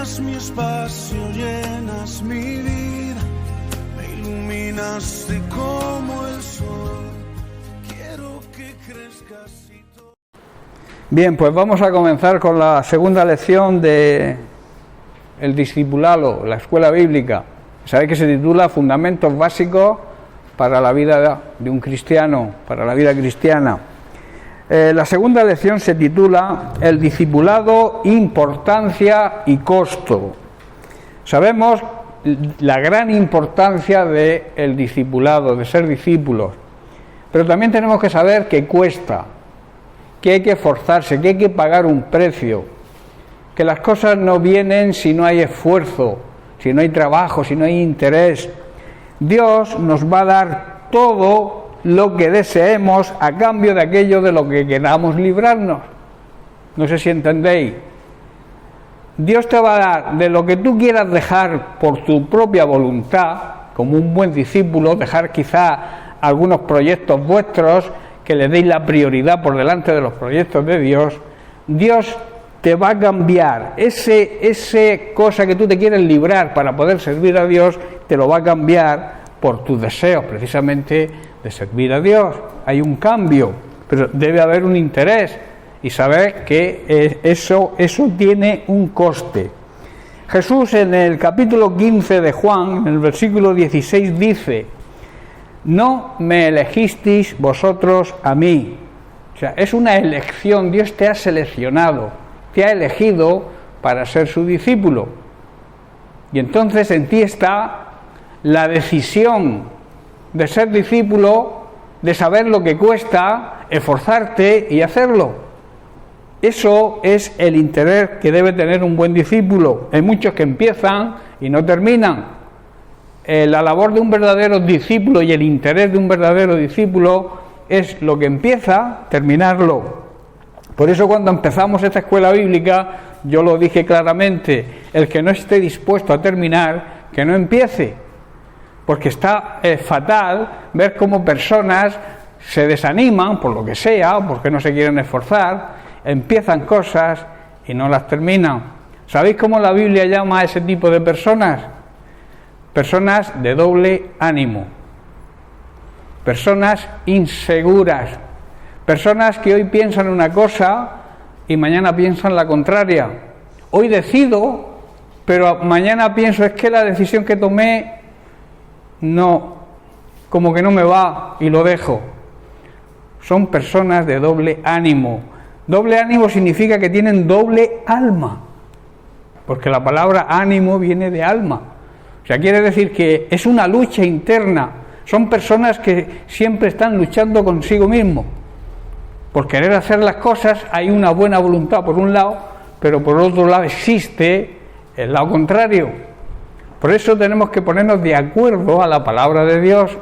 llenas mi espacio, llenas mi vida, me iluminaste como el sol, quiero que crezcas y todo. Bien, pues vamos a comenzar con la segunda lección de el discipulado, la escuela bíblica. Sabéis que se titula Fundamentos básicos para la vida de un cristiano, para la vida cristiana. La segunda lección se titula El discipulado, importancia y costo. Sabemos la gran importancia del discipulado, de ser discípulos, pero también tenemos que saber que cuesta, que hay que esforzarse, que hay que pagar un precio, que las cosas no vienen si no hay esfuerzo, si no hay trabajo, si no hay interés. Dios nos va a dar todo lo que deseemos a cambio de aquello de lo que queramos librarnos. No sé si entendéis. Dios te va a dar de lo que tú quieras dejar por tu propia voluntad, como un buen discípulo, dejar quizá algunos proyectos vuestros, que le deis la prioridad por delante de los proyectos de Dios. Dios te va a cambiar ese cosa que tú te quieres librar para poder servir a Dios, te lo va a cambiar por tus deseos precisamente de servir a Dios. Hay un cambio, pero debe haber un interés y saber que eso tiene un coste. Jesús en el capítulo 15 de Juan, en el versículo 16 dice: no me elegisteis vosotros a mí. O sea, es una elección, Dios te ha seleccionado, te ha elegido para ser su discípulo. Y entonces en ti está la decisión de ser discípulo, de saber lo que cuesta, esforzarte y hacerlo. Eso es el interés que debe tener un buen discípulo. Hay muchos que empiezan y no terminan. La labor de un verdadero discípulo y el interés de un verdadero discípulo es lo que empieza, terminarlo. Por eso cuando empezamos esta escuela bíblica, yo lo dije claramente: el que no esté dispuesto a terminar, que no empiece. Porque está fatal ver cómo personas se desaniman, por lo que sea, porque no se quieren esforzar, empiezan cosas y no las terminan. ¿Sabéis cómo la Biblia llama a ese tipo de personas? Personas de doble ánimo, personas inseguras, personas que hoy piensan una cosa y mañana piensan la contraria. Hoy decido, pero mañana pienso, es que la decisión que tomé no, como que no me va y lo dejo. Son personas de doble ánimo. Doble ánimo significa que tienen doble alma, porque la palabra ánimo viene de alma. O sea, quiere decir que es una lucha interna. Son personas que siempre están luchando consigo mismo. Por querer hacer las cosas hay una buena voluntad por un lado, pero por otro lado existe el lado contrario. Por eso tenemos que ponernos de acuerdo a la palabra de Dios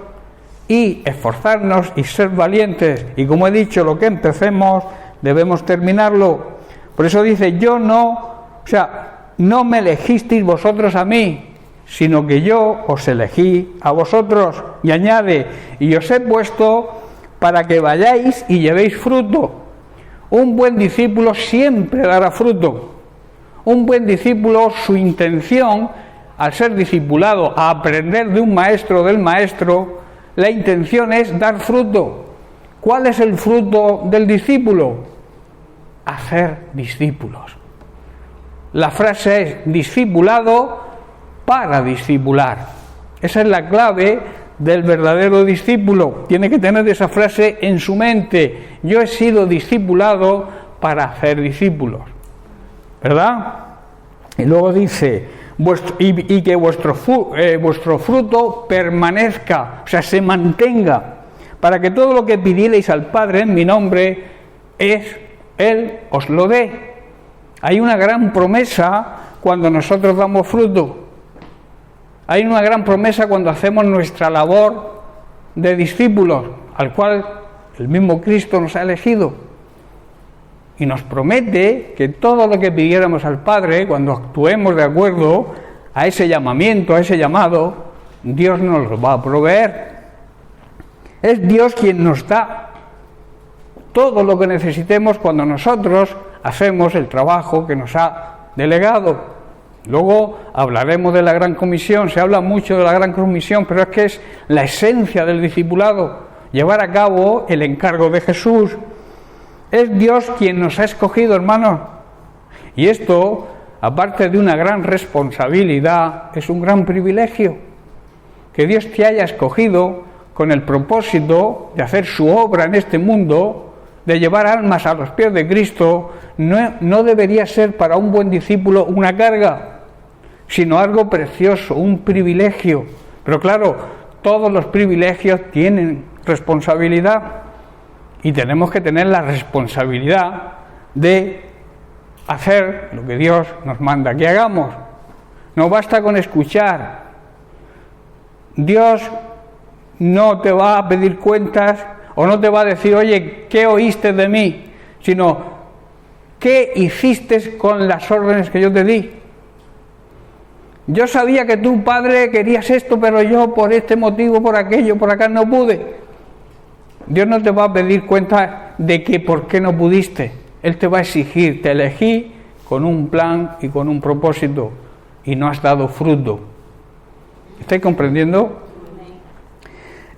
y esforzarnos y ser valientes. Y como he dicho, lo que empecemos debemos terminarlo. Por eso dice: no me elegisteis vosotros a mí, sino que yo os elegí a vosotros. Y añade: y os he puesto para que vayáis y llevéis fruto. Un buen discípulo siempre dará fruto. Un buen discípulo, su intención, al ser discipulado, a aprender de un maestro del maestro, la intención es dar fruto. ¿Cuál es el fruto del discípulo? Hacer discípulos. La frase es discipulado para discipular. Esa es la clave del verdadero discípulo. Tiene que tener esa frase en su mente: yo he sido discipulado para hacer discípulos, ¿verdad? Y luego dice: y que vuestro fruto permanezca, o sea, se mantenga, para que todo lo que pidierais al Padre en mi nombre, Él os lo dé. Hay una gran promesa cuando nosotros damos fruto. Hay una gran promesa cuando hacemos nuestra labor de discípulos, al cual el mismo Cristo nos ha elegido. Y nos promete que todo lo que pidiéramos al Padre, cuando actuemos de acuerdo a ese llamamiento, a ese llamado, Dios nos lo va a proveer. Es Dios quien nos da todo lo que necesitemos cuando nosotros hacemos el trabajo que nos ha delegado. Luego hablaremos de la Gran Comisión, se habla mucho de la Gran Comisión, pero es que es la esencia del discipulado, llevar a cabo el encargo de Jesús. Es Dios quien nos ha escogido, hermanos, y esto, aparte de una gran responsabilidad, es un gran privilegio, que Dios te haya escogido con el propósito de hacer su obra en este mundo, de llevar almas a los pies de Cristo. No debería ser para un buen discípulo una carga, sino algo precioso, un privilegio. Pero claro, todos los privilegios tienen responsabilidad y tenemos que tener la responsabilidad de hacer lo que Dios nos manda que hagamos. No basta con escuchar. Dios no te va a pedir cuentas o no te va a decir, oye, ¿qué oíste de mí? Sino, ¿qué hiciste con las órdenes que yo te di? Yo sabía que tú, padre, querías esto, pero yo por este motivo, por aquello, por acá no pude. Dios no te va a pedir cuenta de que por qué no pudiste. Él te va a exigir, te elegí con un plan y con un propósito y no has dado fruto. ¿Estáis comprendiendo?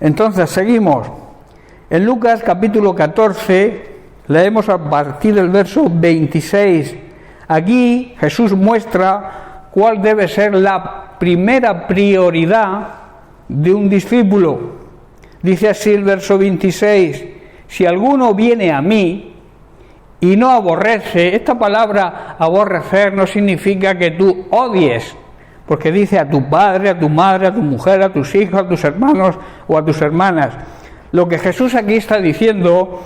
Entonces, seguimos. En Lucas capítulo 14, leemos a partir del verso 26. Aquí Jesús muestra cuál debe ser la primera prioridad de un discípulo. Dice así el verso 26, si alguno viene a mí y no aborrece, esta palabra aborrecer no significa que tú odies, porque dice a tu padre, a tu madre, a tu mujer, a tus hijos, a tus hermanos o a tus hermanas. Lo que Jesús aquí está diciendo,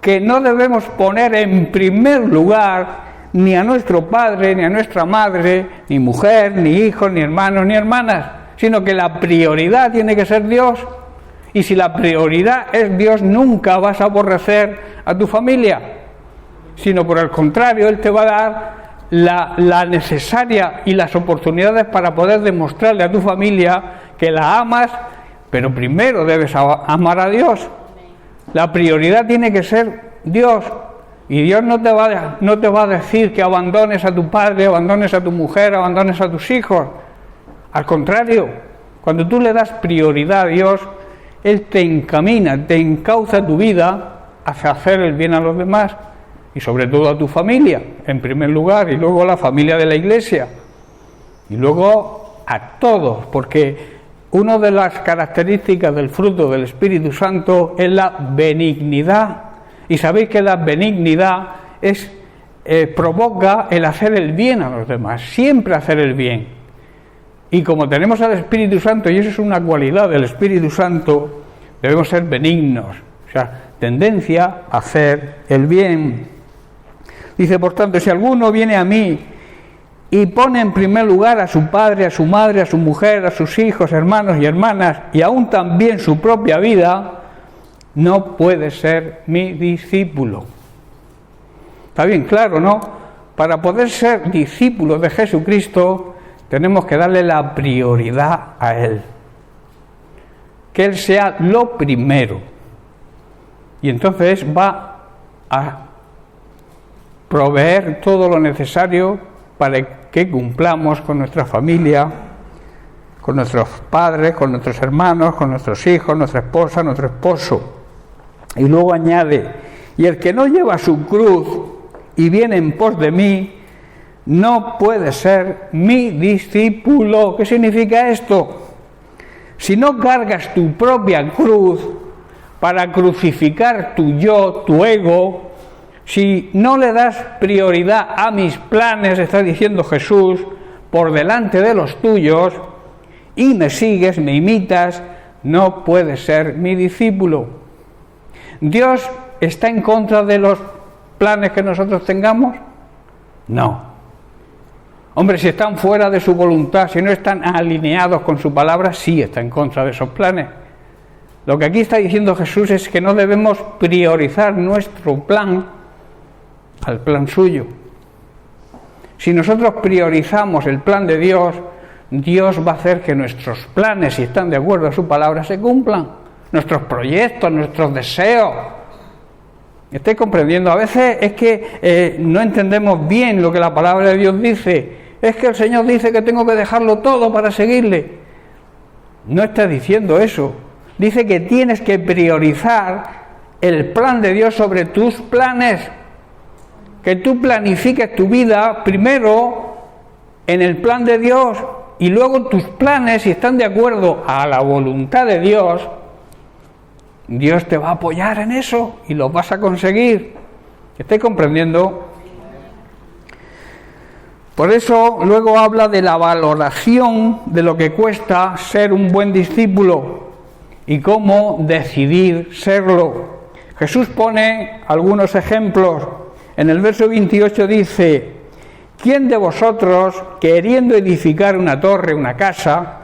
que no debemos poner en primer lugar ni a nuestro padre, ni a nuestra madre, ni mujer, ni hijos, ni hermanos, ni hermanas, sino que la prioridad tiene que ser Dios. Y si la prioridad es Dios, nunca vas a aborrecer a tu familia, sino por el contrario, Él te va a dar la necesaria y las oportunidades para poder demostrarle a tu familia que la amas, pero primero debes amar a Dios. La prioridad tiene que ser Dios, y Dios no te va a decir que abandones a tu padre, abandones a tu mujer, abandones a tus hijos. Al contrario, cuando tú le das prioridad a Dios, Él te encamina, te encauza tu vida hacia hacer el bien a los demás, y sobre todo a tu familia, en primer lugar, y luego a la familia de la iglesia, y luego a todos, porque una de las características del fruto del Espíritu Santo es la benignidad. Y sabéis que la benignidad provoca el hacer el bien a los demás, siempre hacer el bien. Y como tenemos al Espíritu Santo, y eso es una cualidad del Espíritu Santo, debemos ser benignos, o sea, tendencia a hacer el bien. Dice, por tanto, si alguno viene a mí y pone en primer lugar a su padre, a su madre, a su mujer, a sus hijos, hermanos y hermanas, y aún también su propia vida, no puede ser mi discípulo. Está bien claro, ¿no? Para poder ser discípulos de Jesucristo, tenemos que darle la prioridad a Él. Que Él sea lo primero. Y entonces va a proveer todo lo necesario para que cumplamos con nuestra familia, con nuestros padres, con nuestros hermanos, con nuestros hijos, nuestra esposa, nuestro esposo. Y luego añade, y el que no lleva su cruz y viene en pos de mí, no puede ser mi discípulo. ¿Qué significa esto? Si no cargas tu propia cruz para crucificar tu yo, tu ego, si no le das prioridad a mis planes, está diciendo Jesús, por delante de los tuyos, y me sigues, me imitas, no puedes ser mi discípulo. ¿Dios está en contra de los planes que nosotros tengamos? No. Hombre, si están fuera de su voluntad, si no están alineados con su palabra, sí está en contra de esos planes. Lo que aquí está diciendo Jesús es que no debemos priorizar nuestro plan al plan suyo. Si nosotros priorizamos el plan de Dios, Dios va a hacer que nuestros planes, si están de acuerdo a su palabra, se cumplan. Nuestros proyectos, nuestros deseos. ¿Estáis comprendiendo? A veces es que no entendemos bien lo que la palabra de Dios dice, es que el Señor dice que tengo que dejarlo todo para seguirle. No está diciendo eso. Dice que tienes que priorizar el plan de Dios sobre tus planes. Que tú planifiques tu vida primero en el plan de Dios y luego tus planes, si están de acuerdo a la voluntad de Dios, Dios te va a apoyar en eso y lo vas a conseguir. ¿Estáis comprendiendo? Por eso luego habla de la valoración de lo que cuesta ser un buen discípulo y cómo decidir serlo. Jesús pone algunos ejemplos. En el verso 28 dice: ¿quién de vosotros, queriendo edificar una torre, una casa,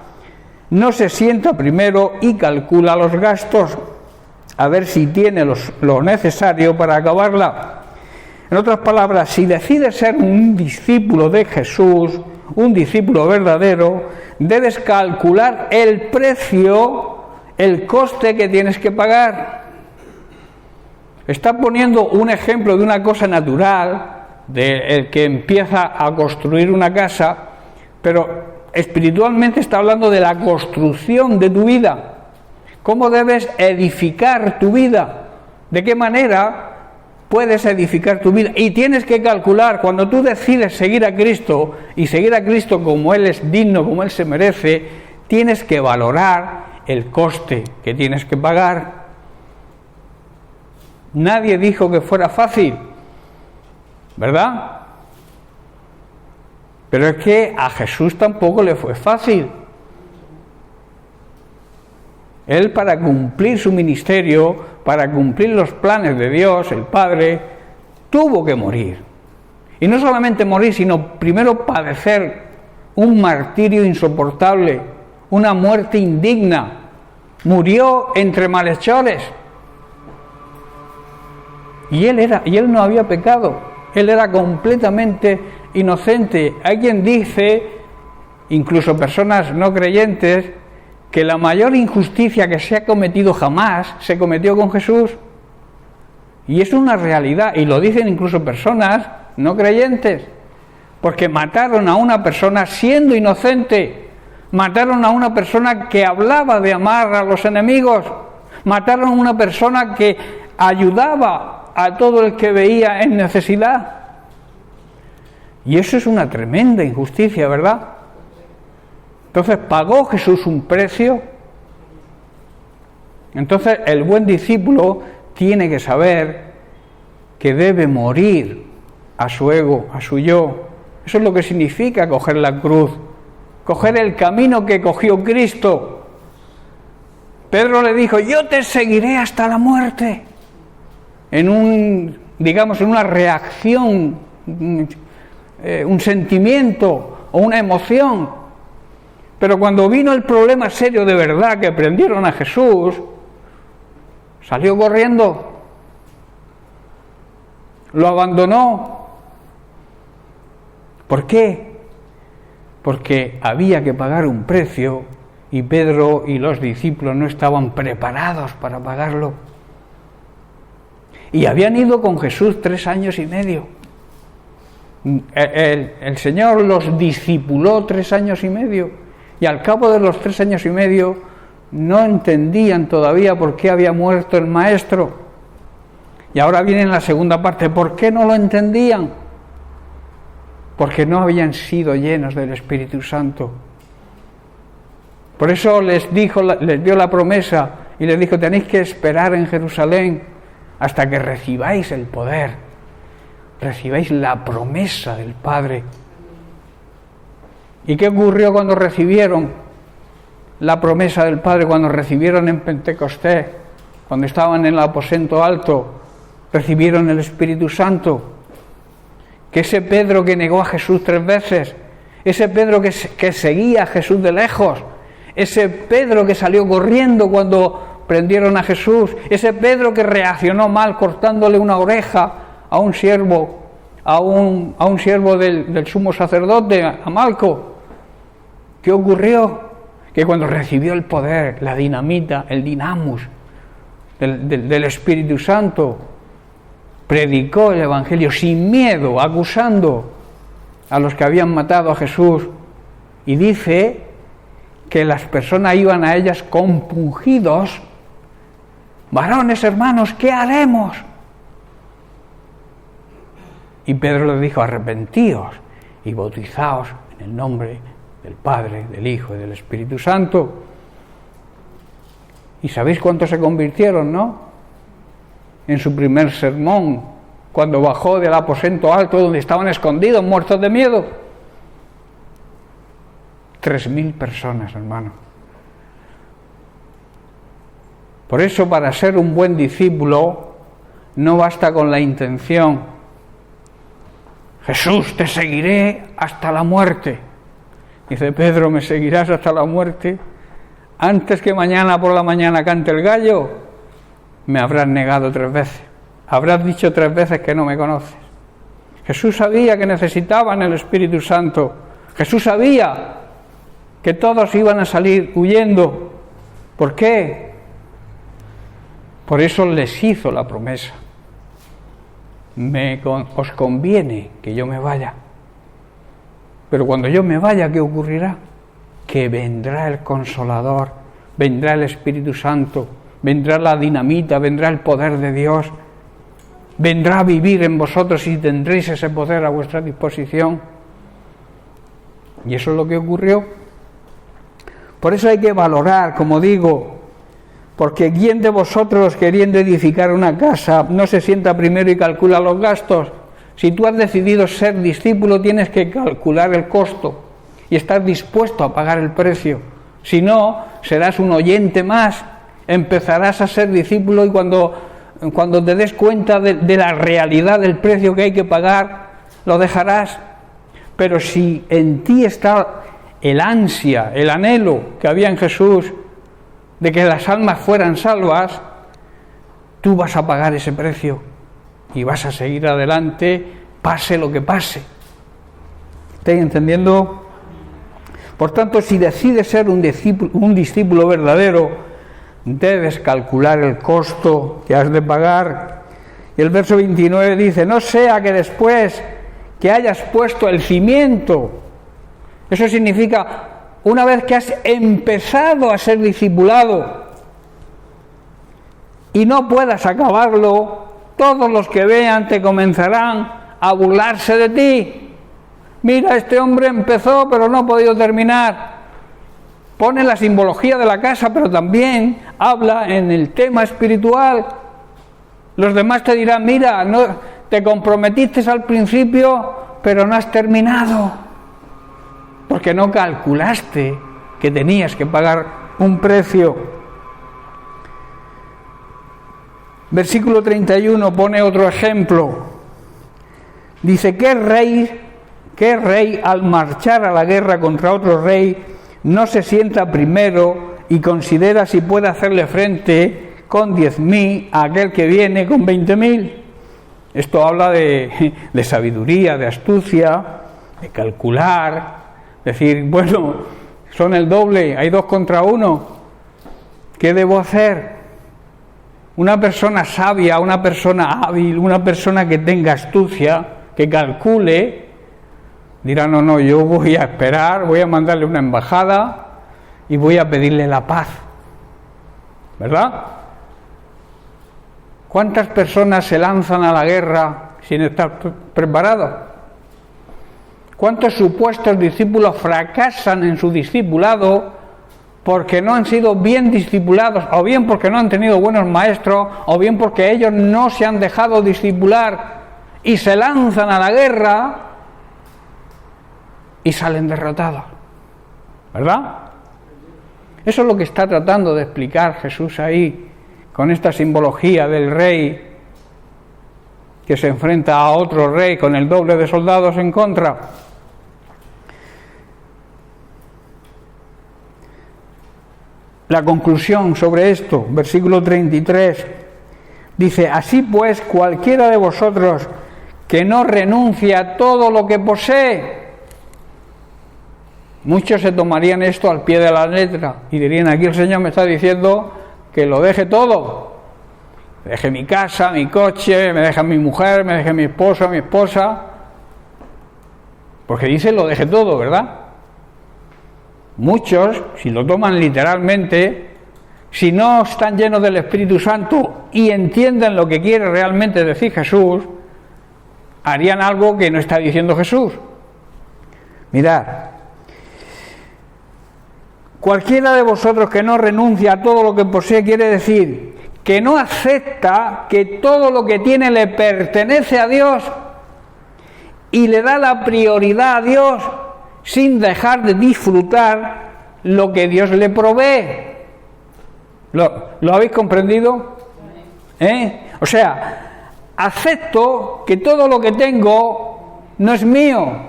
no se sienta primero y calcula los gastos, a ver si tiene lo necesario para acabarla? En otras palabras, si decides ser un discípulo de Jesús, un discípulo verdadero, debes calcular el precio, el coste que tienes que pagar. Está poniendo un ejemplo de una cosa natural, del que empieza a construir una casa, pero espiritualmente está hablando de la construcción de tu vida. ¿Cómo debes edificar tu vida? ¿De qué manera puedes edificar tu vida? Y tienes que calcular, cuando tú decides seguir a Cristo y seguir a Cristo como Él es digno, como Él se merece, tienes que valorar el coste que tienes que pagar. Nadie dijo que fuera fácil, ¿verdad? Pero es que a Jesús tampoco le fue fácil. Él, para cumplir su ministerio, para cumplir los planes de Dios, el Padre, tuvo que morir. Y no solamente morir, sino primero padecer un martirio insoportable, una muerte indigna. Murió entre malhechores. Y él no había pecado. Él era completamente inocente. Hay quien dice, incluso personas no creyentes, que la mayor injusticia que se ha cometido jamás se cometió con Jesús. Y es una realidad, y lo dicen incluso personas no creyentes, porque mataron a una persona siendo inocente, mataron a una persona que hablaba de amar a los enemigos, mataron a una persona que ayudaba a todo el que veía en necesidad. Y eso es una tremenda injusticia, ¿verdad? Entonces, ¿pagó Jesús un precio? Entonces, el buen discípulo tiene que saber que debe morir a su ego, a su yo. Eso es lo que significa coger la cruz, coger el camino que cogió Cristo. Pedro le dijo: yo te seguiré hasta la muerte. En una reacción, un sentimiento o una emoción. Pero cuando vino el problema serio de verdad, que prendieron a Jesús, salió corriendo, lo abandonó. ¿Por qué? Porque había que pagar un precio y Pedro y los discípulos no estaban preparados para pagarlo. Y habían ido con Jesús 3 años y medio. El Señor los discipuló 3 años y medio. Y al cabo de los 3 años y medio no entendían todavía por qué había muerto el Maestro. Y ahora viene la segunda parte. ¿Por qué no lo entendían? Porque no habían sido llenos del Espíritu Santo. Por eso les dio la promesa y les dijo: tenéis que esperar en Jerusalén hasta que recibáis el poder, recibáis la promesa del Padre. ¿Y qué ocurrió cuando recibieron la promesa del Padre, cuando recibieron en Pentecostés, cuando estaban en el aposento alto, recibieron el Espíritu Santo? Que ese Pedro que negó a Jesús 3 veces, ese Pedro que seguía a Jesús de lejos, ese Pedro que salió corriendo cuando prendieron a Jesús, ese Pedro que reaccionó mal cortándole una oreja a un siervo, a un siervo del sumo sacerdote, a Malco. ¿Qué ocurrió? Que cuando recibió el poder, la dinamita, el dinamus del Espíritu Santo, predicó el Evangelio sin miedo, acusando a los que habían matado a Jesús, y dice que las personas iban a ellas compungidos: varones, hermanos, ¿qué haremos? Y Pedro les dijo: arrepentíos y bautizaos en el nombre del Padre, del Hijo y del Espíritu Santo. ¿Y sabéis cuántos se convirtieron, no? En su primer sermón, cuando bajó del aposento alto donde estaban escondidos, muertos de miedo. 3.000 personas, hermano. Por eso, para ser un buen discípulo, no basta con la intención: Jesús, te seguiré hasta la muerte. Dice Pedro: ¿me seguirás hasta la muerte? Antes que mañana por la mañana cante el gallo, me habrás negado 3 veces. Habrás dicho 3 veces que no me conoces. Jesús sabía que necesitaban el Espíritu Santo. Jesús sabía que todos iban a salir huyendo. ¿Por qué? Por eso les hizo la promesa: os conviene que yo me vaya. Pero cuando yo me vaya, ¿qué ocurrirá? Que vendrá el Consolador, vendrá el Espíritu Santo, vendrá la dinamita, vendrá el poder de Dios, vendrá a vivir en vosotros y tendréis ese poder a vuestra disposición. Y eso es lo que ocurrió. Por eso hay que valorar, como digo, porque ¿quién de vosotros, queriendo edificar una casa, no se sienta primero y calcula los gastos? Si tú has decidido ser discípulo, tienes que calcular el costo y estar dispuesto a pagar el precio. Si no, serás un oyente más, empezarás a ser discípulo y cuando te des cuenta de la realidad del precio que hay que pagar, lo dejarás. Pero si en ti está el ansia, el anhelo que había en Jesús de que las almas fueran salvas, tú vas a pagar ese precio y vas a seguir adelante, pase lo que pase. ¿Estáis entendiendo? Por tanto, si decides ser un discípulo verdadero, debes calcular el costo que has de pagar. Y el verso 29 dice: no sea que después que hayas puesto el cimiento, eso significa una vez que has empezado a ser discipulado y no puedas acabarlo, todos los que vean te comenzarán a burlarse de ti. Mira, este hombre empezó pero no ha podido terminar. Pone la simbología de la casa, pero también habla en el tema espiritual. Los demás te dirán: mira, no, te comprometiste al principio, pero no has terminado, porque no calculaste que tenías que pagar un precio. Versículo 31 pone otro ejemplo. Dice: ¿qué rey al marchar a la guerra contra otro rey no se sienta primero y considera si puede hacerle frente con 10.000 a aquel que viene con 20.000? Esto habla de sabiduría, de astucia, de calcular, decir, bueno, son el doble, hay 2 contra 1, ¿qué debo hacer? Una persona sabia, una persona hábil, una persona que tenga astucia, que calcule, dirá: no, yo voy a esperar, voy a mandarle una embajada y voy a pedirle la paz. ¿Verdad? ¿Cuántas personas se lanzan a la guerra sin estar preparados? ¿Cuántos supuestos discípulos fracasan en su discipulado porque no han sido bien discipulados, o bien porque no han tenido buenos maestros, o bien porque ellos no se han dejado discipular y se lanzan a la guerra y salen derrotados? ¿Verdad? Eso es lo que está tratando de explicar Jesús ahí, con esta simbología del rey que se enfrenta a otro rey con el doble de soldados en contra. La conclusión sobre esto, versículo 33, dice: así pues, cualquiera de vosotros que no renuncia a todo lo que posee. Muchos se tomarían esto al pie de la letra y dirían: aquí el Señor me está diciendo que lo deje todo. Me deje mi casa, mi coche, me deje mi mujer, me deje mi esposo, mi esposa. Porque dice lo deje todo, ¿verdad? Muchos, si lo toman literalmente, si no están llenos del Espíritu Santo y entienden lo que quiere realmente decir Jesús, harían algo que no está diciendo Jesús. Mirad, cualquiera de vosotros que no renuncia a todo lo que posee, quiere decir que no acepta que todo lo que tiene le pertenece a Dios y le da la prioridad a Dios sin dejar de disfrutar lo que Dios le provee. ¿Lo habéis comprendido? O sea, acepto que todo lo que tengo no es mío,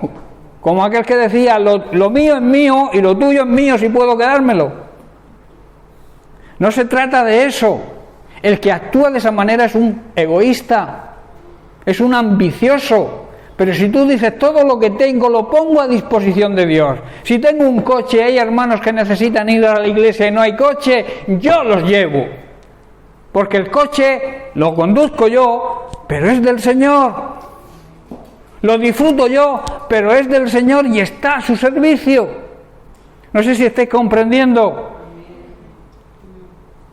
como aquel que decía, lo mío es mío y lo tuyo es mío si puedo quedármelo. No se trata de eso. El que actúa de esa manera es un egoísta, es un ambicioso. Pero si tú dices, todo lo que tengo lo pongo a disposición de Dios. Si tengo un coche, hay hermanos que necesitan ir a la iglesia y no hay coche, yo los llevo. Porque el coche lo conduzco yo, pero es del Señor. Lo disfruto yo, pero es del Señor y está a su servicio. No sé si estáis comprendiendo.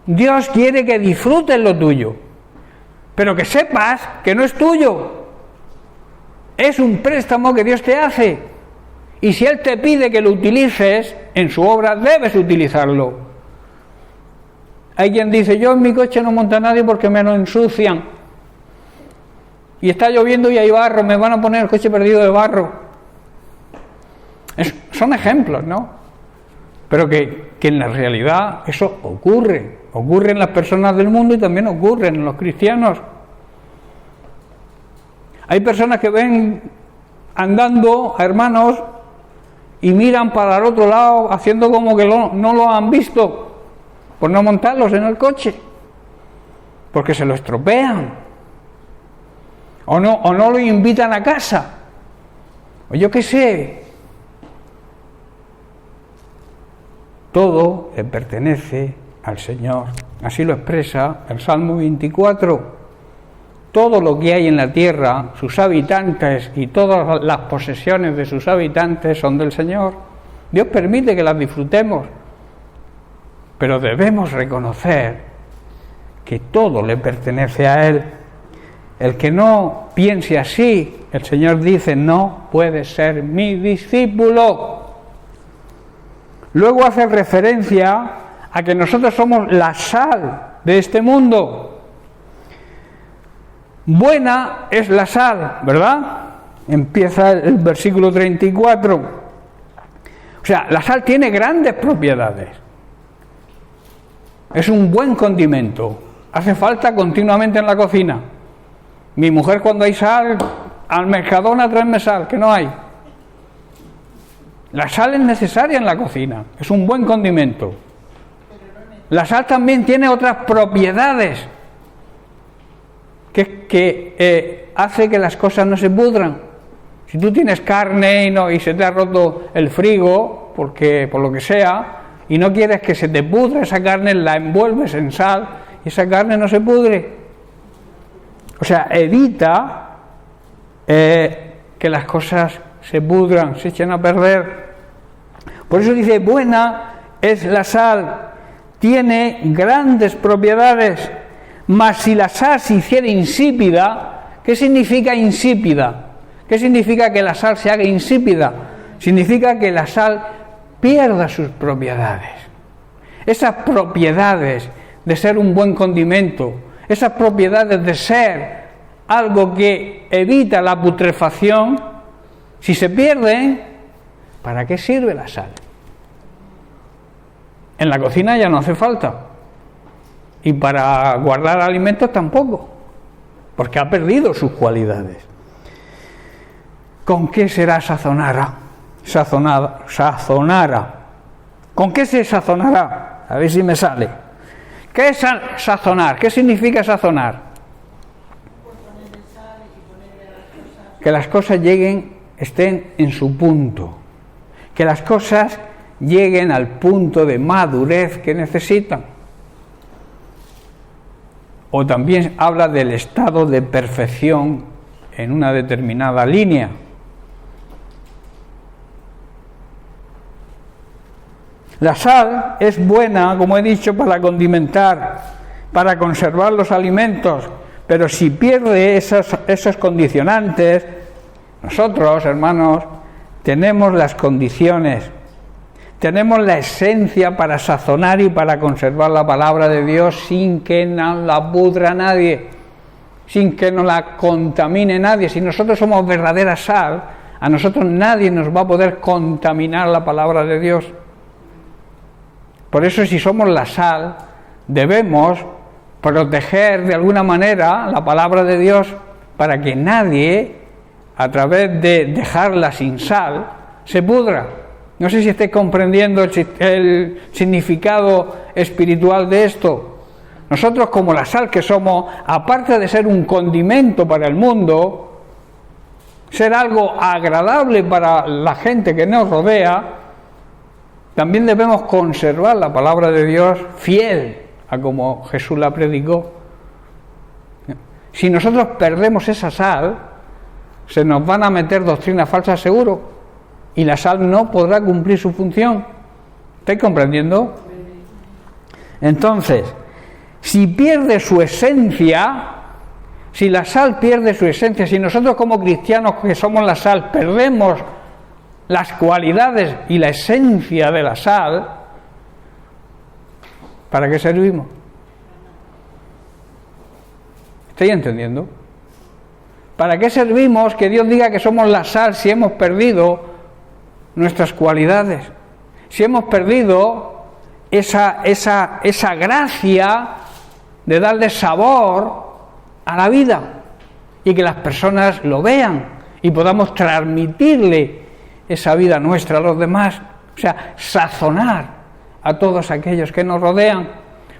Dios quiere que disfrutes lo tuyo, pero que sepas que no es tuyo. Es un préstamo que Dios te hace. Y si Él te pide que lo utilices en su obra, debes utilizarlo. Hay quien dice, yo en mi coche no monta nadie porque me lo ensucian. Y está lloviendo y hay barro, me van a poner el coche perdido de barro. Son ejemplos, ¿no? Pero que en la realidad eso ocurre. Ocurre en las personas del mundo y también ocurre en los cristianos. Hay personas que ven andando a hermanos y miran para el otro lado haciendo como que no lo han visto por no montarlos en el coche, porque se lo estropean o no lo invitan a casa, o yo qué sé. Todo le pertenece al Señor. Así lo expresa el Salmo 24. Todo lo que hay en la tierra, sus habitantes y todas las posesiones de sus habitantes son del Señor. Dios permite que las disfrutemos, pero debemos reconocer que todo le pertenece a Él. El que no piense así, el Señor dice, no puede ser mi discípulo. Luego hace referencia a que nosotros somos la sal de este mundo. Buena es la sal, ¿verdad? Empieza el versículo 34. O sea, la sal tiene grandes propiedades. Es un buen condimento. Hace falta continuamente en la cocina. Mi mujer, cuando hay sal, al Mercadona tráeme sal, que no hay. La sal es necesaria en la cocina. Es un buen condimento. La sal también tiene otras propiedades que hace que las cosas no se pudran. Si tú tienes carne y se te ha roto el frigo, por lo que sea, y no quieres que se te pudra esa carne, la envuelves en sal y esa carne no se pudre. O sea, evita que las cosas se pudran, se echen a perder. Por eso dice, buena es la sal, tiene grandes propiedades. Mas si la sal se hiciera insípida, ¿qué significa insípida? ¿Qué significa que la sal se haga insípida? Significa que la sal pierda sus propiedades. Esas propiedades de ser un buen condimento, esas propiedades de ser algo que evita la putrefacción, si se pierden, ¿para qué sirve la sal? En la cocina ya no hace falta. Y para guardar alimentos tampoco, porque ha perdido sus cualidades. ¿Con qué será sazonada? ¿Con qué se sazonará? A ver si me sale. ¿Qué es sazonar? ¿Qué significa sazonar? Que las cosas estén en su punto. Que las cosas lleguen al punto de madurez que necesitan. O también habla del estado de perfección en una determinada línea. La sal es buena, como he dicho, para condimentar, para conservar los alimentos, pero si pierde esos condicionantes, nosotros, hermanos, tenemos las condiciones, tenemos la esencia para sazonar y para conservar la palabra de Dios sin que nos la pudra nadie, sin que nos la contamine nadie. Si nosotros somos verdadera sal, a nosotros nadie nos va a poder contaminar la palabra de Dios. Por eso, si somos la sal, debemos proteger de alguna manera la palabra de Dios para que nadie, a través de dejarla sin sal, se pudra. No sé si estáis comprendiendo el significado espiritual de esto. Nosotros, como la sal que somos, aparte de ser un condimento para el mundo, ser algo agradable para la gente que nos rodea, también debemos conservar la palabra de Dios fiel a como Jesús la predicó. Si nosotros perdemos esa sal, se nos van a meter doctrinas falsas seguro, y la sal no podrá cumplir su función. ¿Estáis comprendiendo? Entonces, si pierde su esencia, si la sal pierde su esencia, si nosotros como cristianos que somos la sal perdemos las cualidades y la esencia de la sal, ¿para qué servimos? ¿Estáis entendiendo? ¿Para qué servimos que Dios diga que somos la sal si hemos perdido nuestras cualidades? Si hemos perdido esa gracia de darle sabor a la vida y que las personas lo vean y podamos transmitirle esa vida nuestra a los demás, o sea, sazonar a todos aquellos que nos rodean.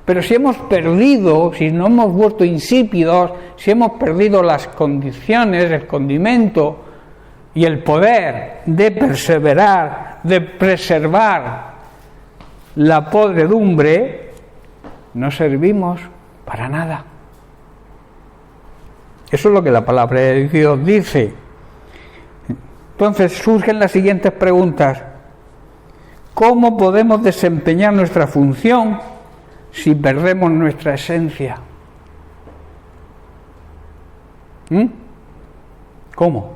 Pero si hemos perdido, si no hemos vuelto insípidos, si hemos perdido las condiciones, el condimento y el poder de perseverar, de preservar la podredumbre, no servimos para nada. Eso es lo que la palabra de Dios dice. Entonces surgen las siguientes preguntas. ¿Cómo podemos desempeñar nuestra función si perdemos nuestra esencia? ¿Cómo?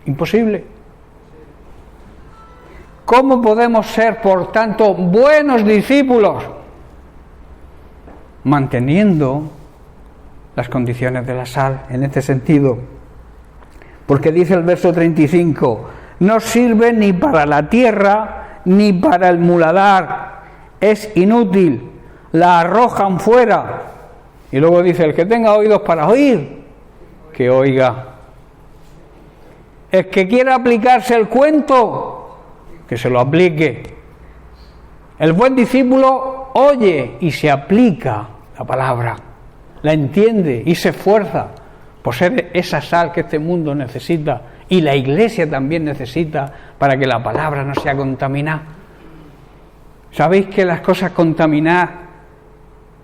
Imposible. ¿Cómo podemos ser, por tanto, buenos discípulos? Manteniendo las condiciones de la sal, en este sentido. Porque dice el verso 35, no sirve ni para la tierra ni para el muladar, es inútil, la arrojan fuera. Y luego dice, el que tenga oídos para oír, que oiga. El que quiera aplicarse el cuento, que se lo aplique. El buen discípulo oye y se aplica la palabra, la entiende y se esfuerza por ser esa sal que este mundo necesita y la Iglesia también necesita para que la palabra no sea contaminada. ¿Sabéis que las cosas contaminadas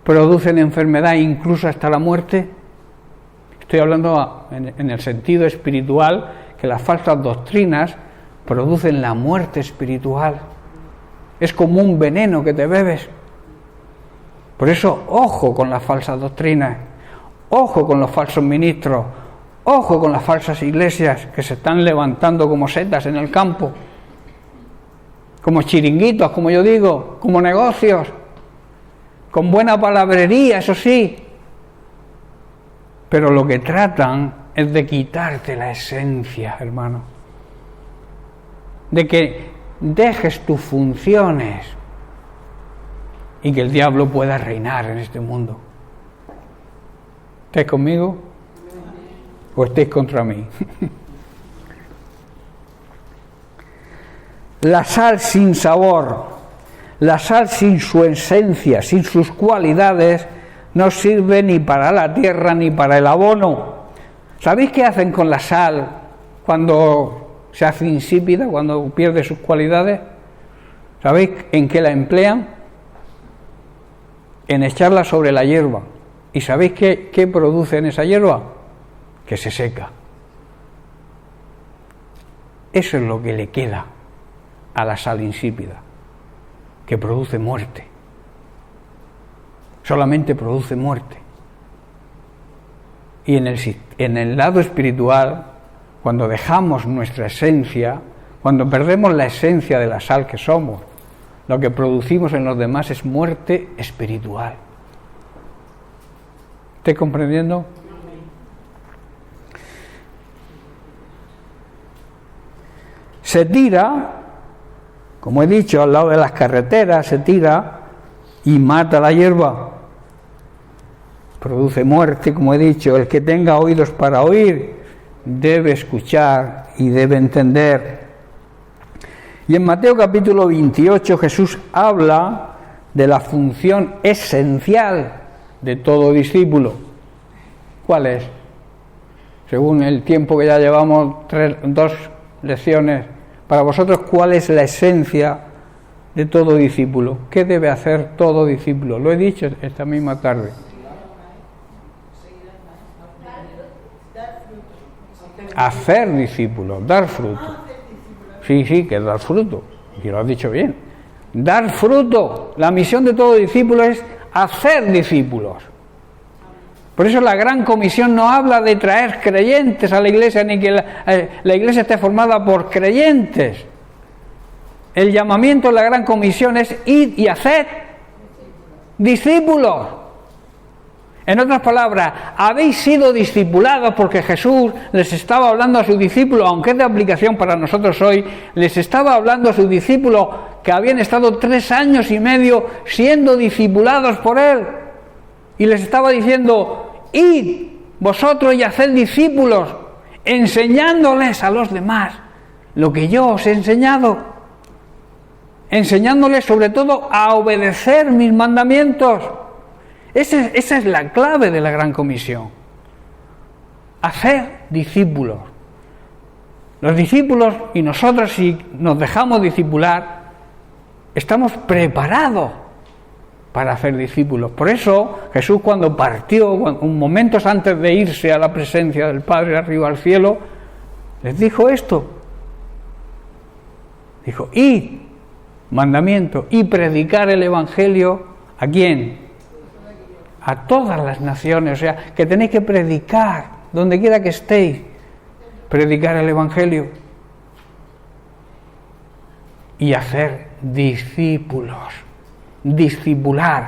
producen enfermedad e incluso hasta la muerte? Estoy hablando en el sentido espiritual, que las falsas doctrinas producen la muerte espiritual. Es como un veneno que te bebes. Por eso, ojo con las falsas doctrinas. Ojo con los falsos ministros, ojo con las falsas iglesias que se están levantando como setas en el campo, como chiringuitos, como yo digo, como negocios, con buena palabrería, eso sí, pero lo que tratan es de quitarte la esencia, hermano, de que dejes tus funciones y que el diablo pueda reinar en este mundo. ¿Estáis conmigo? ¿O estáis contra mí? La sal sin sabor, la sal sin su esencia, sin sus cualidades, no sirve ni para la tierra ni para el abono. ¿Sabéis qué hacen con la sal cuando se hace insípida, cuando pierde sus cualidades? ¿Sabéis en qué la emplean? En echarla sobre la hierba. ¿Y sabéis qué produce en esa hierba? Que se seca. Eso es lo que le queda a la sal insípida. que produce muerte. Solamente produce muerte. Y en el lado espiritual, cuando dejamos nuestra esencia, cuando perdemos la esencia de la sal que somos, lo que producimos en los demás es muerte espiritual. ¿Estás comprendiendo? Se tira, como he dicho, al lado de las carreteras, se tira y mata la hierba. Produce muerte, como he dicho. El que tenga oídos para oír debe escuchar y debe entender. Y en Mateo capítulo 28 Jesús habla de la función esencial de todo discípulo. ¿Cuál es? Según el tiempo que ya llevamos, 2 lecciones, para vosotros, ¿cuál es la esencia de todo discípulo? ¿Qué debe hacer todo discípulo? Lo he dicho esta misma tarde. Hacer discípulos, dar fruto. Sí, que dar fruto. Y lo has dicho bien. Dar fruto. La misión de todo discípulo es hacer discípulos. Por eso la Gran Comisión no habla de traer creyentes a la iglesia, ni que la iglesia esté formada por creyentes. El llamamiento de la Gran Comisión es ir y hacer discípulos. En otras palabras, habéis sido discipulados porque Jesús les estaba hablando a sus discípulos, aunque es de aplicación para nosotros hoy, les estaba hablando a sus discípulos que habían estado 3 años y medio siendo discipulados por Él. Y les estaba diciendo, id vosotros y haced discípulos, enseñándoles a los demás lo que yo os he enseñado, enseñándoles sobre todo a obedecer mis mandamientos. Esa es la clave de la Gran Comisión. Hacer discípulos. Los discípulos y nosotros, si nos dejamos discipular, estamos preparados para hacer discípulos. Por eso Jesús, cuando partió, momentos antes de irse a la presencia del Padre arriba al cielo, les dijo esto. Dijo, id, mandamiento, y predicar el Evangelio, ¿a quién? A todas las naciones. O sea, que tenéis que predicar, donde quiera que estéis, predicar el Evangelio. Y hacer discípulos. Discipular.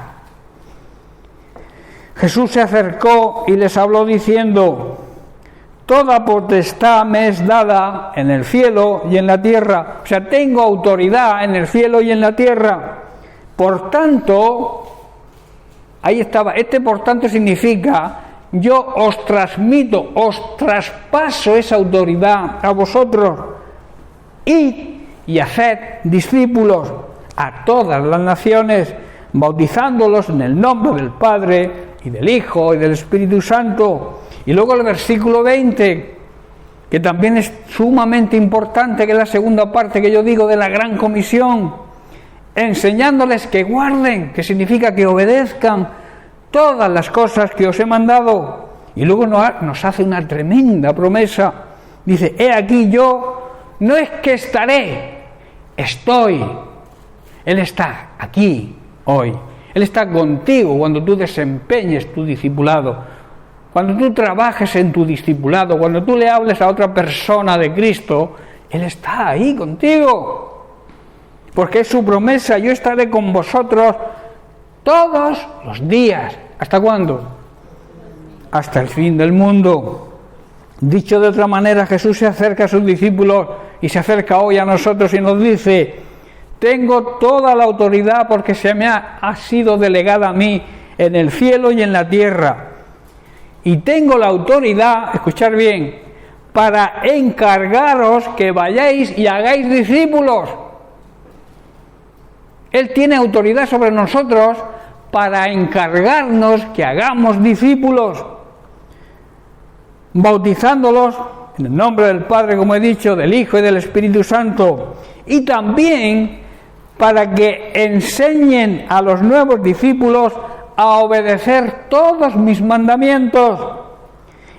Jesús se acercó y les habló diciendo, toda potestad me es dada en el cielo y en la tierra. O sea, tengo autoridad en el cielo y en la tierra. Por tanto, ahí estaba, por tanto significa, yo os transmito, os traspaso esa autoridad a vosotros. Id y haced discípulos a todas las naciones, bautizándolos en el nombre del Padre y del Hijo y del Espíritu Santo. Y luego el versículo 20, que también es sumamente importante, que es la segunda parte que yo digo de la Gran Comisión, enseñándoles que guarden, que significa que obedezcan todas las cosas que os he mandado. Y luego nos hace una tremenda promesa. Dice, he aquí yo, no es que estaré, estoy. Él está aquí, hoy. Él está contigo cuando tú desempeñes tu discipulado, cuando tú trabajes en tu discipulado, cuando tú le hables a otra persona de Cristo, Él está ahí contigo. Porque es su promesa, yo estaré con vosotros todos los días. ¿Hasta cuándo? Hasta el fin del mundo. Dicho de otra manera, Jesús se acerca a sus discípulos y se acerca hoy a nosotros y nos dice, tengo toda la autoridad porque se me ha sido delegada a mí en el cielo y en la tierra. Y tengo la autoridad, escuchad bien, para encargaros que vayáis y hagáis discípulos. Él tiene autoridad sobre nosotros para encargarnos que hagamos discípulos, bautizándolos en el nombre del Padre, como he dicho, del Hijo y del Espíritu Santo, y también para que enseñen a los nuevos discípulos a obedecer todos mis mandamientos,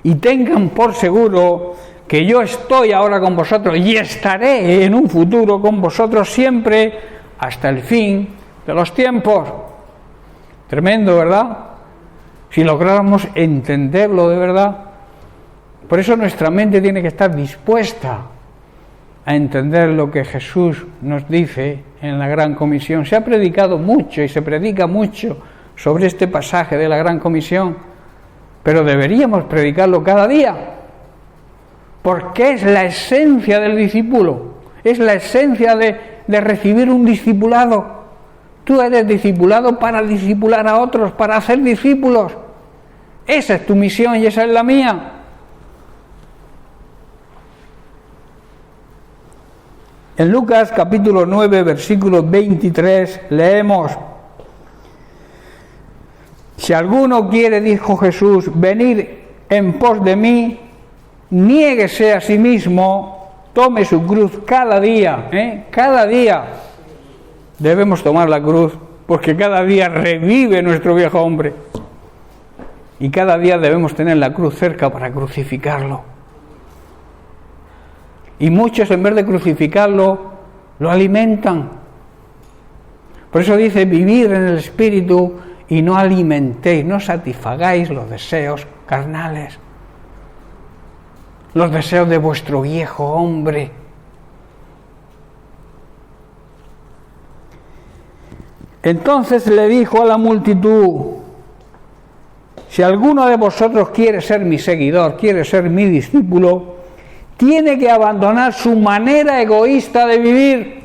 y tengan por seguro que yo estoy ahora con vosotros y estaré en un futuro con vosotros siempre hasta el fin de los tiempos. Tremendo, ¿verdad? Si lográramos entenderlo de verdad. Por eso nuestra mente tiene que estar dispuesta a entender lo que Jesús nos dice en la Gran Comisión. Se ha predicado mucho y se predica mucho sobre este pasaje de la Gran Comisión, pero deberíamos predicarlo cada día, porque es la esencia del discípulo, es la esencia de recibir un discipulado. Tú eres discipulado para discipular a otros, para hacer discípulos. Esa es tu misión y esa es la mía. En Lucas capítulo 9, versículo 23, leemos: si alguno quiere, dijo Jesús, venir en pos de mí, niéguese a sí mismo, tome su cruz cada día, cada día debemos tomar la cruz, porque cada día revive nuestro viejo hombre, y cada día debemos tener la cruz cerca para crucificarlo. Y muchos, en vez de crucificarlo, lo alimentan. Por eso dice: vivid en el Espíritu y no alimentéis, no satisfagáis los deseos carnales, los deseos de vuestro viejo hombre. Entonces le dijo a la multitud: si alguno de vosotros quiere ser mi seguidor, quiere ser mi discípulo, tiene que abandonar su manera egoísta de vivir,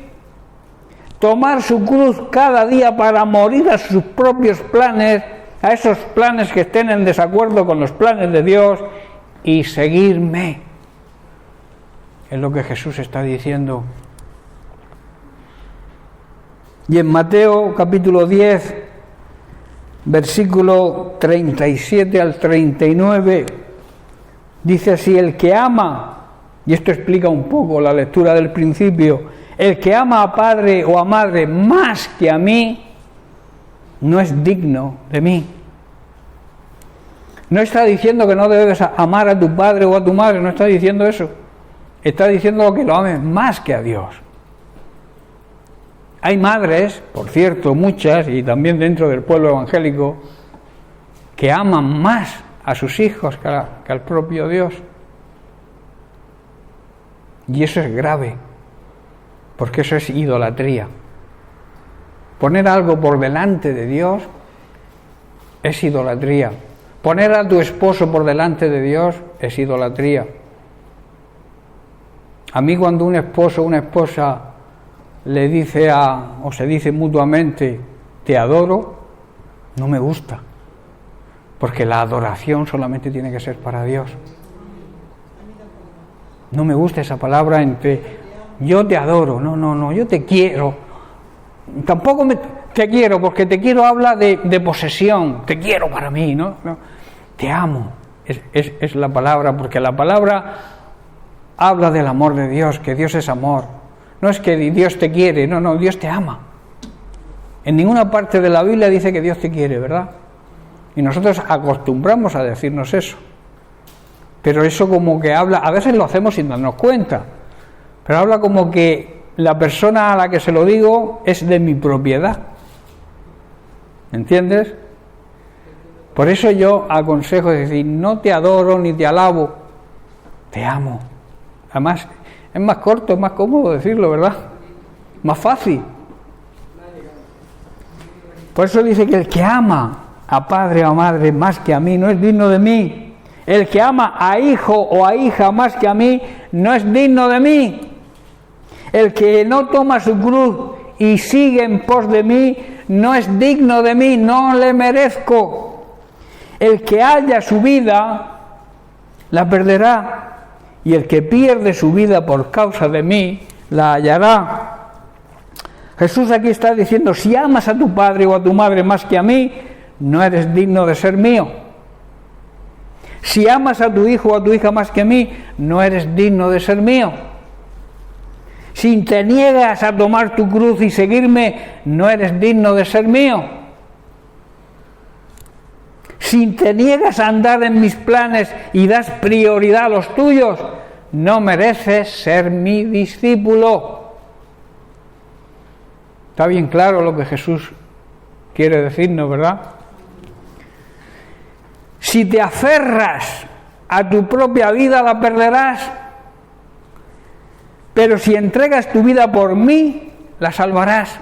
tomar su cruz cada día para morir a sus propios planes, a esos planes que estén en desacuerdo con los planes de Dios, y seguirme. Es lo que Jesús está diciendo. Y en Mateo capítulo 10, versículo 37 al 39, dice así: el que ama, y esto explica un poco la lectura del principio, el que ama a padre o a madre más que a mí, no es digno de mí. No está diciendo que no debes amar a tu padre o a tu madre, no está diciendo eso. Está diciendo que lo ames más que a Dios. Hay madres, por cierto, muchas, y también dentro del pueblo evangélico, que aman más a sus hijos que al propio Dios. Y eso es grave, porque eso es idolatría. Poner algo por delante de Dios es idolatría. Poner a tu esposo por delante de Dios es idolatría. A mí, cuando un esposo o una esposa le dice o se dice mutuamente te adoro, no me gusta, porque la adoración solamente tiene que ser para Dios. No me gusta esa palabra entre yo te adoro, no, yo te quiero. Tampoco te quiero, porque te quiero habla de posesión, te quiero para mí, ¿no? Te amo, es la palabra, porque la palabra habla del amor de Dios, que Dios es amor. No es que Dios te quiere, no, Dios te ama. En ninguna parte de la Biblia dice que Dios te quiere, ¿verdad? Y nosotros acostumbramos a decirnos eso. Pero eso como que habla, a veces lo hacemos sin darnos cuenta, pero habla como que la persona a la que se lo digo es de mi propiedad. ¿Entiendes? Por eso yo aconsejo decir, no te adoro ni te alabo, te amo. Además, es más corto, es más cómodo decirlo, ¿verdad? Más fácil. Por eso dice que el que ama a padre o a madre más que a mí no es digno de mí. El que ama a hijo o a hija más que a mí no es digno de mí. El que no toma su cruz y sigue en pos de mí no es digno de mí, no le merezco. El que halla su vida la perderá, y el que pierde su vida por causa de mí la hallará. Jesús aquí está diciendo: si amas a tu padre o a tu madre más que a mí, no eres digno de ser mío. Si amas a tu hijo o a tu hija más que a mí, no eres digno de ser mío. Si te niegas a tomar tu cruz y seguirme, no eres digno de ser mío. Si te niegas a andar en mis planes y das prioridad a los tuyos, no mereces ser mi discípulo. Está bien claro lo que Jesús quiere decirnos, ¿verdad? Si te aferras a tu propia vida, la perderás. Pero si entregas tu vida por mí, la salvarás.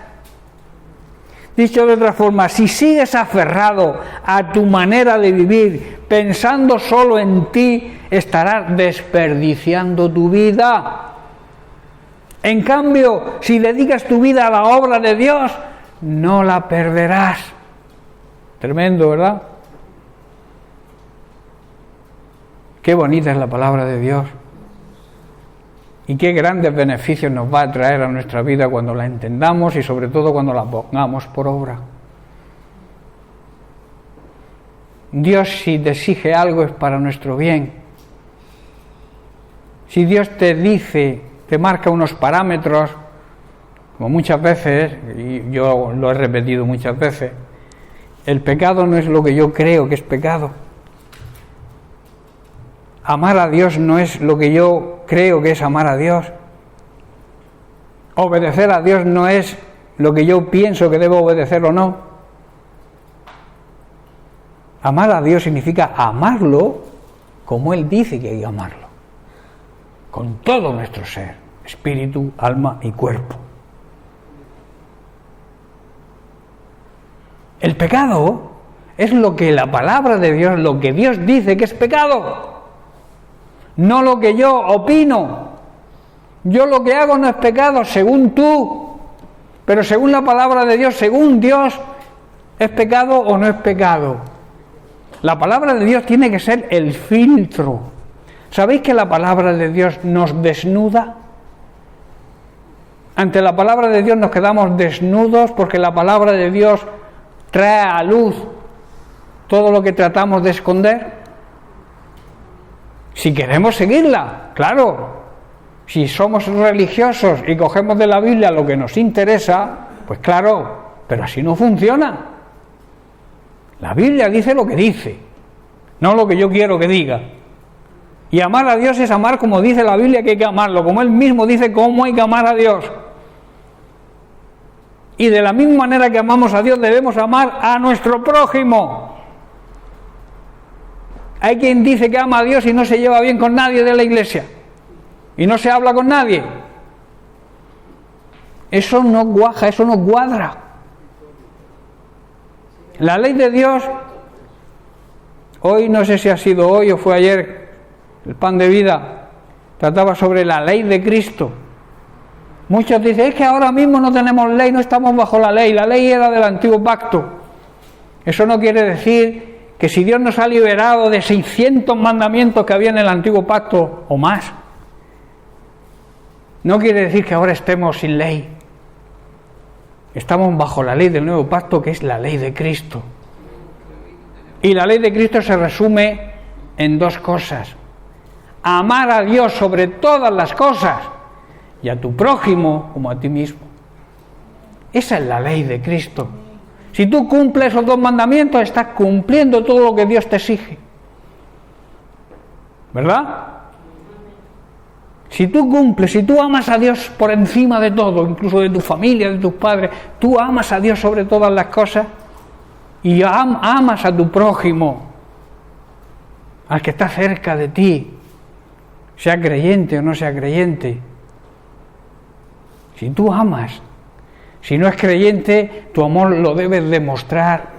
Dicho de otra forma, si sigues aferrado a tu manera de vivir, pensando solo en ti, estarás desperdiciando tu vida. En cambio, si dedicas tu vida a la obra de Dios, no la perderás. Tremendo, ¿verdad? Qué bonita es la palabra de Dios. Y qué grandes beneficios nos va a traer a nuestra vida cuando la entendamos y sobre todo cuando la pongamos por obra. Dios, si te exige algo, es para nuestro bien. Si Dios te dice, te marca unos parámetros, como muchas veces, y yo lo he repetido muchas veces, el pecado no es lo que yo creo que es pecado. Amar a Dios no es lo que yo creo que es amar a Dios. Obedecer a Dios no es lo que yo pienso que debo obedecer o no. Amar a Dios significa amarlo como Él dice que hay que amarlo. Con todo nuestro ser, espíritu, alma y cuerpo. El pecado es lo que la palabra de Dios, lo que Dios dice que es pecado. No lo que yo opino. Yo lo que hago no es pecado según tú, pero según la palabra de Dios, según Dios, ¿es pecado o no es pecado? La palabra de Dios tiene que ser el filtro. ¿Sabéis que la palabra de Dios nos desnuda? Ante la palabra de Dios nos quedamos desnudos porque la palabra de Dios trae a luz todo lo que tratamos de esconder. Si queremos seguirla, claro. Si somos religiosos y cogemos de la Biblia lo que nos interesa, pues claro, pero así no funciona. La Biblia dice lo que dice, no lo que yo quiero que diga. Y amar a Dios es amar como dice la Biblia que hay que amarlo, como Él mismo dice cómo hay que amar a Dios. Y de la misma manera que amamos a Dios, debemos amar a nuestro prójimo. Hay quien dice que ama a Dios y no se lleva bien con nadie de la iglesia. Y no se habla con nadie. Eso no cuaja, eso no cuadra. La ley de Dios, hoy no sé si ha sido hoy o fue ayer, el pan de vida, trataba sobre la ley de Cristo. Muchos dicen, es que ahora mismo no tenemos ley, no estamos bajo la ley era del antiguo pacto. Eso no quiere decir que si Dios nos ha liberado de 600 mandamientos que había en el antiguo pacto o más, no quiere decir que ahora estemos sin ley. Estamos bajo la ley del nuevo pacto, que es la ley de Cristo. Y la ley de Cristo se resume en dos cosas: amar a Dios sobre todas las cosas y a tu prójimo como a ti mismo. Esa es la ley de Cristo. Si tú cumples esos dos mandamientos, estás cumpliendo todo lo que Dios te exige. ¿Verdad? Si tú cumples, si tú amas a Dios por encima de todo, incluso de tu familia, de tus padres, tú amas a Dios sobre todas las cosas y amas a tu prójimo, al que está cerca de ti, sea creyente o no sea creyente. Si tú amas, si no es creyente, tu amor lo debes demostrar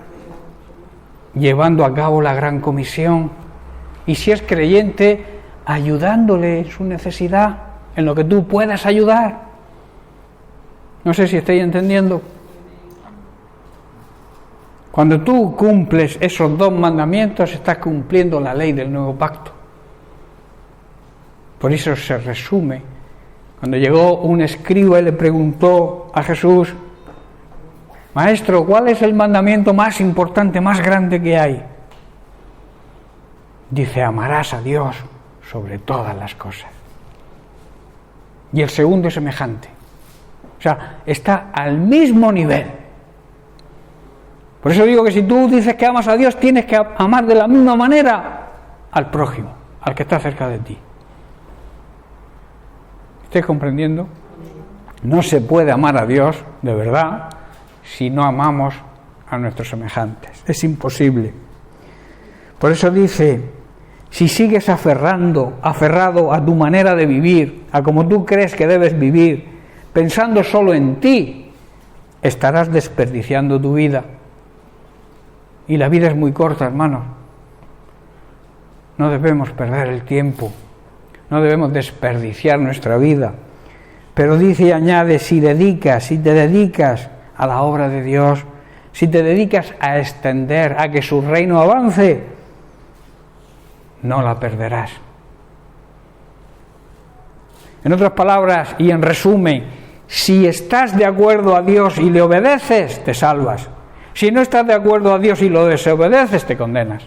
llevando a cabo la gran comisión. Y si es creyente, ayudándole en su necesidad, en lo que tú puedas ayudar. No sé si estáis entendiendo. Cuando tú cumples esos dos mandamientos, estás cumpliendo la ley del nuevo pacto. Por eso se resume. Cuando llegó un escriba y le preguntó a Jesús: Maestro, ¿cuál es el mandamiento más importante, más grande que hay? Dice: amarás a Dios sobre todas las cosas. Y el segundo es semejante. O sea, está al mismo nivel. Por eso digo que si tú dices que amas a Dios, tienes que amar de la misma manera al prójimo, al que está cerca de ti. ¿Estáis comprendiendo? No se puede amar a Dios, de verdad, si no amamos a nuestros semejantes. Es imposible. Por eso dice, si sigues aferrado a tu manera de vivir, a como tú crees que debes vivir, pensando solo en ti, estarás desperdiciando tu vida. Y la vida es muy corta, hermanos. No debemos perder el tiempo, no debemos desperdiciar nuestra vida. Pero dice y añade, si te dedicas a la obra de Dios, si te dedicas a extender, a que su reino avance, no la perderás. En otras palabras y en resumen, si estás de acuerdo a Dios y le obedeces, te salvas. Si no estás de acuerdo a Dios y lo desobedeces, te condenas.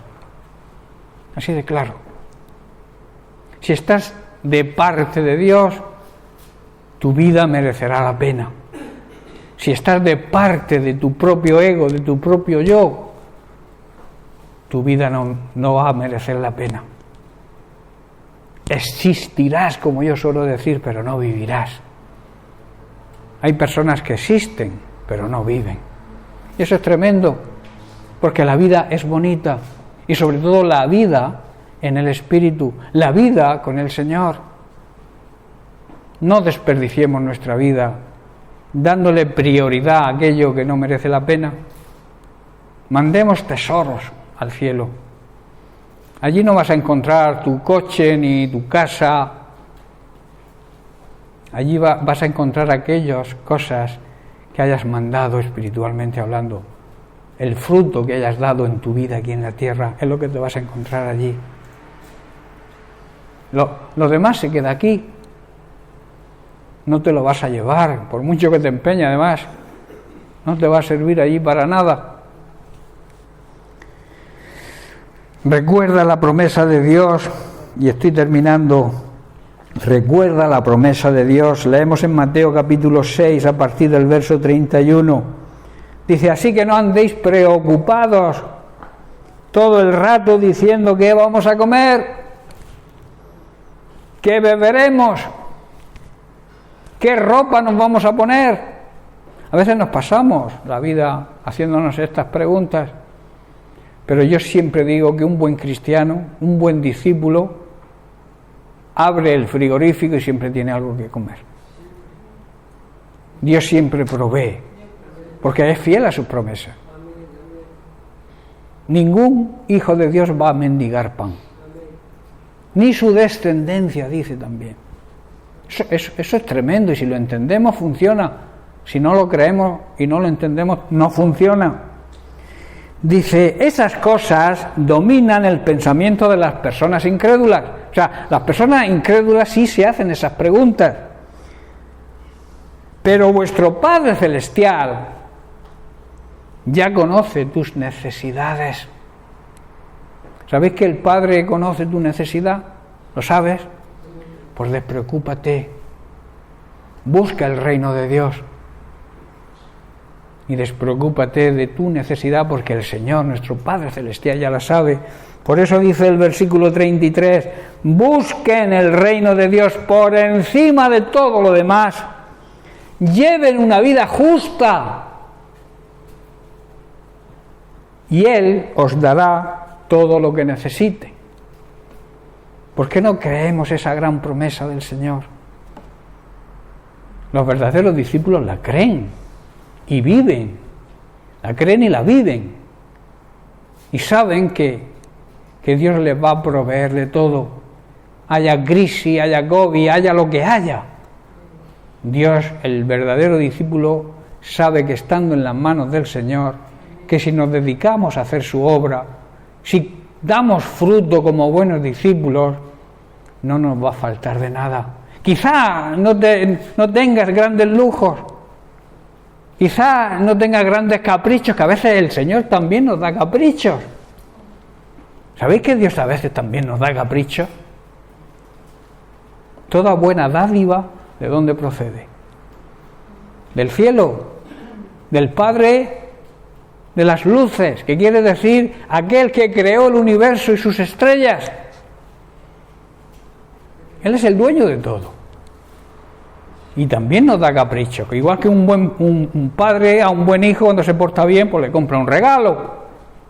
Así de claro. Si estás de parte de Dios, tu vida merecerá la pena. Si estás de parte de tu propio ego, de tu propio yo, tu vida no va a merecer la pena. Existirás, como yo suelo decir, pero no vivirás. Hay personas que existen, pero no viven. Y eso es tremendo, porque la vida es bonita, y sobre todo la vida en el Espíritu, la vida con el Señor. No desperdiciemos nuestra vida dándole prioridad a aquello que no merece la pena. Mandemos tesoros al cielo. Allí no vas a encontrar tu coche ni tu casa. Allí vas a encontrar aquellas cosas que hayas mandado espiritualmente hablando. El fruto que hayas dado en tu vida aquí en la tierra es lo que te vas a encontrar allí. Lo demás se queda aquí. No te lo vas a llevar, por mucho que te empeñe, además. No te va a servir allí para nada. Recuerda la promesa de Dios, y estoy terminando. Recuerda la promesa de Dios. Leemos en Mateo capítulo 6, a partir del verso 31. Dice, así que no andéis preocupados todo el rato diciendo qué vamos a comer, qué beberemos, qué ropa nos vamos a poner. A veces nos pasamos la vida haciéndonos estas preguntas, pero yo siempre digo que un buen cristiano, un buen discípulo, abre el frigorífico y siempre tiene algo que comer. Dios siempre provee, porque es fiel a sus promesas. Ningún hijo de Dios va a mendigar pan, ni su descendencia, dice también. Eso es tremendo, y si lo entendemos funciona. Si no lo creemos y no lo entendemos, no funciona. Dice, esas cosas dominan el pensamiento de las personas incrédulas. O sea, las personas incrédulas sí se hacen esas preguntas. Pero vuestro Padre Celestial ya conoce tus necesidades. ¿Sabéis que el Padre conoce tu necesidad? ¿Lo sabes? Pues despreocúpate, busca el reino de Dios y despreocúpate de tu necesidad, porque el Señor, nuestro Padre Celestial, ya la sabe. Por eso dice el versículo 33, busquen el reino de Dios por encima de todo lo demás, lleven una vida justa y Él os dará todo lo que necesite. ¿Por qué no creemos esa gran promesa del Señor? Los verdaderos discípulos la creen y viven, la creen y la viven, y saben que Dios les va a proveer de todo, haya crisis, haya COVID, haya lo que haya. Dios, el verdadero discípulo, sabe que estando en las manos del Señor, que si nos dedicamos a hacer su obra, si damos fruto como buenos discípulos, no nos va a faltar de nada. Quizá no tengas grandes lujos, quizá no tengas grandes caprichos, que a veces el Señor también nos da caprichos. ¿Sabéis que Dios a veces también nos da caprichos? Toda buena dádiva, ¿de dónde procede? Del cielo, del Padre de las luces, que quiere decir aquel que creó el universo y sus estrellas. Él es el dueño de todo. Y también nos da capricho, que igual que un padre a un buen hijo cuando se porta bien, pues le compra un regalo,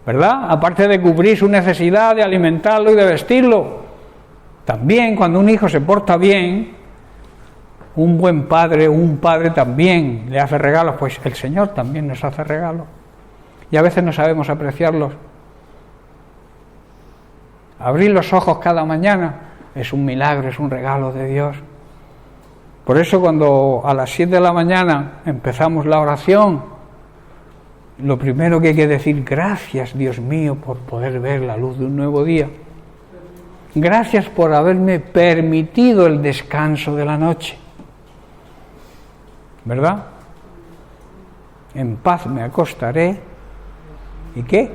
¿verdad? Aparte de cubrir su necesidad de alimentarlo y de vestirlo. También cuando un hijo se porta bien, un buen padre, un padre también le hace regalos, pues el Señor también nos hace regalos. Y a veces no sabemos apreciarlos. Abrir los ojos cada mañana es un milagro, es un regalo de Dios. Por eso cuando a las 7 de la mañana empezamos la oración, lo primero que hay que decir, gracias Dios mío por poder ver la luz de un nuevo día. Gracias por haberme permitido el descanso de la noche. ¿Verdad? En paz me acostaré. ¿Y qué?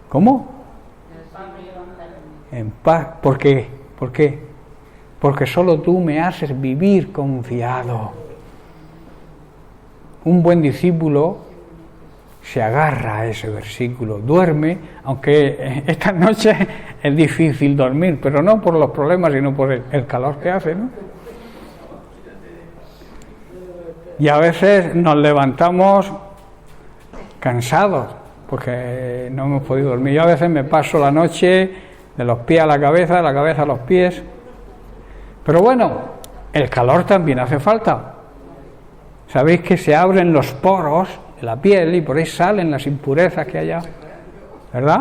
¿Cómo? En paz. ¿Por qué? ¿Por qué? Porque solo tú me haces vivir confiado. Un buen discípulo se agarra a ese versículo, duerme, aunque esta noche es difícil dormir, pero no por los problemas, sino por el calor que hace, ¿no? Y a veces nos levantamos cansados, porque no hemos podido dormir. Yo a veces me paso la noche de los pies a la cabeza, de la cabeza a los pies. Pero bueno, el calor también hace falta. Sabéis que se abren los poros de la piel y por ahí salen las impurezas que haya, ¿verdad?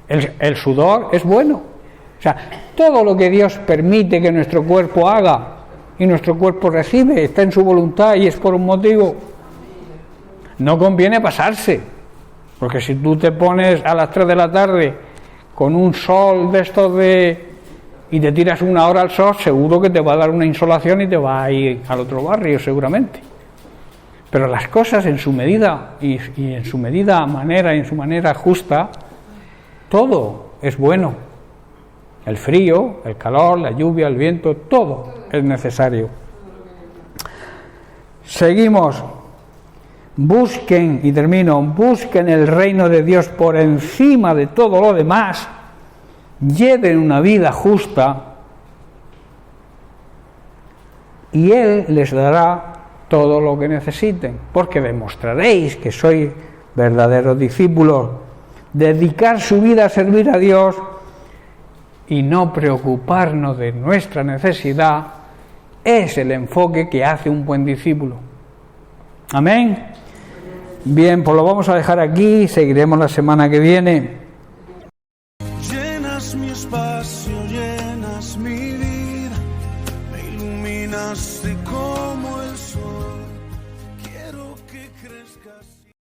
El sudor es bueno. O sea, todo lo que Dios permite que nuestro cuerpo haga y nuestro cuerpo recibe, está en su voluntad y es por un motivo. No conviene pasarse, porque si tú te pones a las 3 de la tarde con un sol de estos y te tiras 1 hora al sol, seguro que te va a dar una insolación y te va a ir al otro barrio seguramente. Pero las cosas en su medida y en su medida manera y en su manera justa, todo es bueno. El frío, el calor, la lluvia, el viento, todo es necesario. Seguimos. Busquen, y termino, busquen el reino de Dios por encima de todo lo demás. Lleven una vida justa y Él les dará todo lo que necesiten, porque demostraréis que sois verdaderos discípulos. Dedicar su vida a servir a Dios y no preocuparnos de nuestra necesidad es el enfoque que hace un buen discípulo. Amén. Bien, pues lo vamos a dejar aquí, seguiremos la semana que viene. Llenas mi espacio, llenas mi vida, me iluminaste como el sol. Quiero que crezcas.